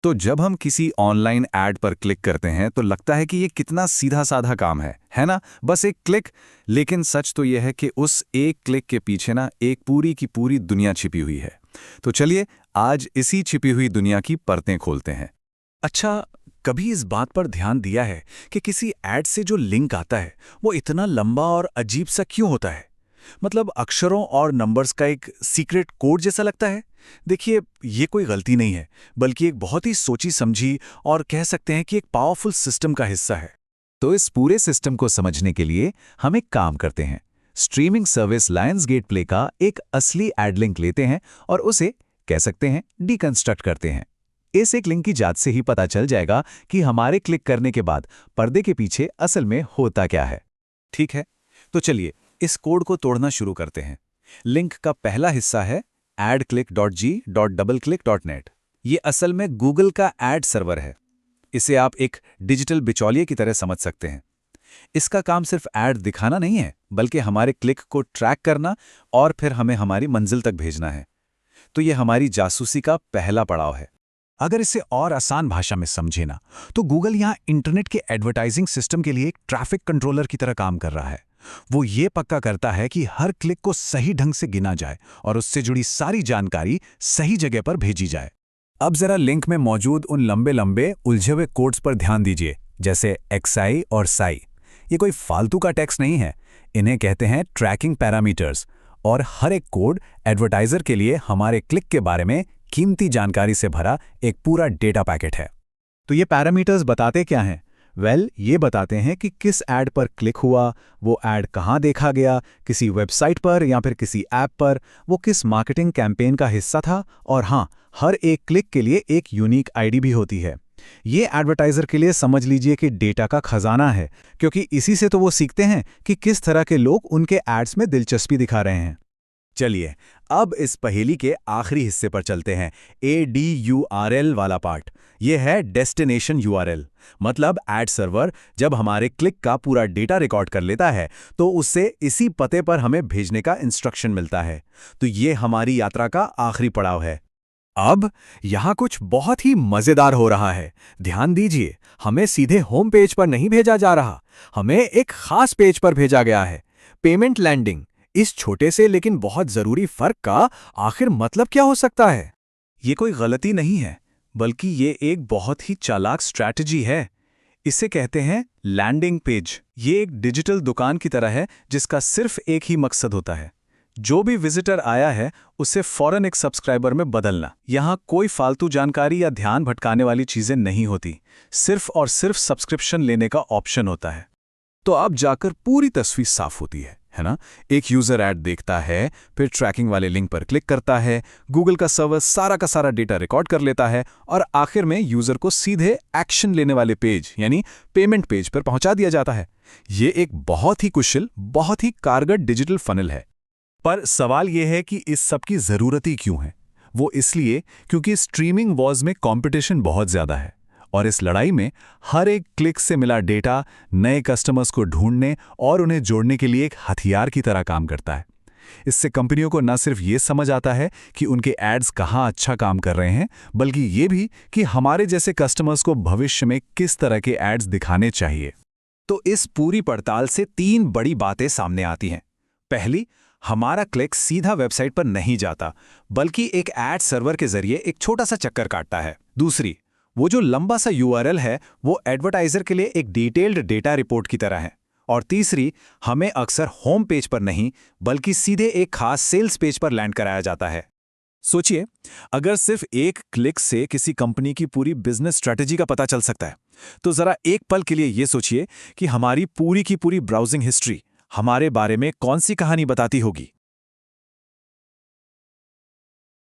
तो जब हम किसी ऑनलाइन ऐड पर क्लिक करते हैं तो लगता है कि ये कितना सीधा साधा काम है ना? बस एक क्लिक। लेकिन सच तो यह है कि उस एक क्लिक के पीछे ना एक पूरी की पूरी दुनिया छिपी हुई है। तो चलिए आज इसी छिपी हुई दुनिया की परतें खोलते हैं। अच्छा, कभी इस बात पर ध्यान दिया है कि किसी ऐड से जो लिंक आता है वो इतना लंबा और अजीब सा क्यों होता है? मतलब अक्षरों और नंबर्स का एक सीक्रेट कोड जैसा लगता है। देखिए, ये कोई गलती नहीं है, बल्कि एक बहुत ही सोची समझी और कह सकते हैं कि एक पावरफुल सिस्टम का हिस्सा है। तो इस पूरे सिस्टम को समझने के लिए हम एक काम करते हैं। स्ट्रीमिंग सर्विस लायंसगेट प्ले का एक असली एड लिंक लेते हैं और उसे कह सकते हैं डिकंस्ट्रक्ट करते हैं। इस एक लिंक की जांच से ही पता चल जाएगा कि हमारे क्लिक करने के बाद पर्दे के पीछे असल में होता क्या है। ठीक है, तो चलिए इस कोड को तोड़ना शुरू करते हैं। लिंक का पहला हिस्सा है adclick.g.doubleclick.net। ये असल में गूगल का एड सर्वर है। इसे आप एक डिजिटल बिचौलिए की तरह समझ सकते हैं। इसका काम सिर्फ ऐड दिखाना नहीं है, बल्कि हमारे क्लिक को ट्रैक करना और फिर हमें हमारी मंजिल तक भेजना है। तो ये हमारी जासूसी का पहला पड़ाव है। अगर इसे और आसान भाषा में समझे ना, तो गूगल यहाँ इंटरनेट के एडवर्टाइजिंग सिस्टम के लिए एक ट्रैफिक कंट्रोलर की तरह काम कर रहा है। वो ये पक्का करता है कि हर क्लिक को सही ढंग से गिना जाए और उससे जुड़ी सारी जानकारी सही जगह पर भेजी जाए। अब जरा लिंक में मौजूद उन लंबे लंबे उलझे हुए कोड्स पर ध्यान दीजिए, जैसे XI और SI। ये कोई फालतू का टेक्स्ट नहीं है, इन्हें कहते हैं ट्रैकिंग पैरामीटर्स। और हर एक कोड एडवर्टाइजर के लिए हमारे क्लिक के बारे में कीमती जानकारी से भरा एक पूरा डेटा पैकेट है। तो ये पैरामीटर्स बताते क्या हैं? ये बताते हैं कि किस ऐड पर क्लिक हुआ, वो ऐड कहाँ देखा गया, किसी वेबसाइट पर या फिर किसी ऐप पर, वो किस मार्केटिंग कैंपेन का हिस्सा था। और हाँ, हर एक क्लिक के लिए एक यूनिक आईडी भी होती है। ये एडवर्टाइजर के लिए समझ लीजिए कि डेटा का खजाना है, क्योंकि इसी से तो वो सीखते हैं कि किस तरह के लोग उनके एड्स में दिलचस्पी दिखा रहे हैं। चलिए अब इस पहेली के आखिरी हिस्से पर चलते हैं, ADURL वाला पार्ट। यह है डेस्टिनेशन URL। मतलब एड सर्वर जब हमारे क्लिक का पूरा डेटा रिकॉर्ड कर लेता है तो उससे इसी पते पर हमें भेजने का इंस्ट्रक्शन मिलता है। तो ये हमारी यात्रा का आखिरी पड़ाव है। अब यहाँ कुछ बहुत ही मजेदार हो रहा है। ध्यान दीजिए, हमें सीधे होम पेज पर नहीं भेजा जा रहा, हमें एक खास पेज पर भेजा गया है, पेमेंट लैंडिंग। इस छोटे से लेकिन बहुत जरूरी फर्क का आखिर मतलब क्या हो सकता है? ये कोई गलती नहीं है, बल्कि ये एक बहुत ही चालाक स्ट्रैटेजी है। इसे कहते हैं लैंडिंग पेज। ये एक डिजिटल दुकान की तरह है जिसका सिर्फ एक ही मकसद होता है, जो भी विजिटर आया है उसे फौरन एक सब्सक्राइबर में बदलना। यहाँ कोई फालतू जानकारी या ध्यान भटकाने वाली चीजें नहीं होती, सिर्फ और सिर्फ सब्सक्रिप्शन लेने का ऑप्शन होता है। तो अब जाकर पूरी तस्वीर साफ होती है ना? एक यूजर ऐड देखता है, फिर ट्रैकिंग वाले लिंक पर क्लिक करता है, गूगल का सर्वर सारा का सारा डेटा रिकॉर्ड कर लेता है और आखिर में यूजर को सीधे एक्शन लेने वाले पेज यानी पेमेंट पेज पर पहुंचा दिया जाता है। ये एक बहुत ही कुशल, बहुत ही कारगर डिजिटल फनल है। पर सवाल यह है कि इस सब की जरूरत ही क्यों है? वो इसलिए क्योंकि स्ट्रीमिंग वॉर्स में कंपटीशन बहुत ज्यादा है और इस लड़ाई में हर एक क्लिक से मिला डेटा नए कस्टमर्स को ढूंढने और उन्हें जोड़ने के लिए एक हथियार की तरह काम करता है। इससे कंपनियों को न सिर्फ ये समझ आता है कि उनके एड्स कहाँ अच्छा काम कर रहे हैं, बल्कि ये भी कि हमारे जैसे कस्टमर्स को भविष्य में किस तरह के एड्स दिखाने चाहिए। तो इस पूरी पड़ताल से 3 बड़ी बातें सामने आती हैं। पहली, हमारा क्लिक सीधा वेबसाइट पर नहीं जाता, बल्कि एक एड सर्वर के जरिए एक छोटा सा चक्कर काटता है। दूसरी, वो जो लंबा सा URL है वो एडवर्टाइजर के लिए एक डिटेल्ड डेटा रिपोर्ट की तरह है। और तीसरी, हमें अक्सर होम पेज पर नहीं बल्कि सीधे एक खास सेल्स पेज पर लैंड कराया जाता है। सोचिए, अगर सिर्फ एक क्लिक से किसी कंपनी की पूरी बिजनेस स्ट्रेटेजी का पता चल सकता है, तो जरा एक पल के लिए ये सोचिए कि हमारी पूरी की पूरी ब्राउजिंग हिस्ट्री हमारे बारे में कौन सी कहानी बताती होगी।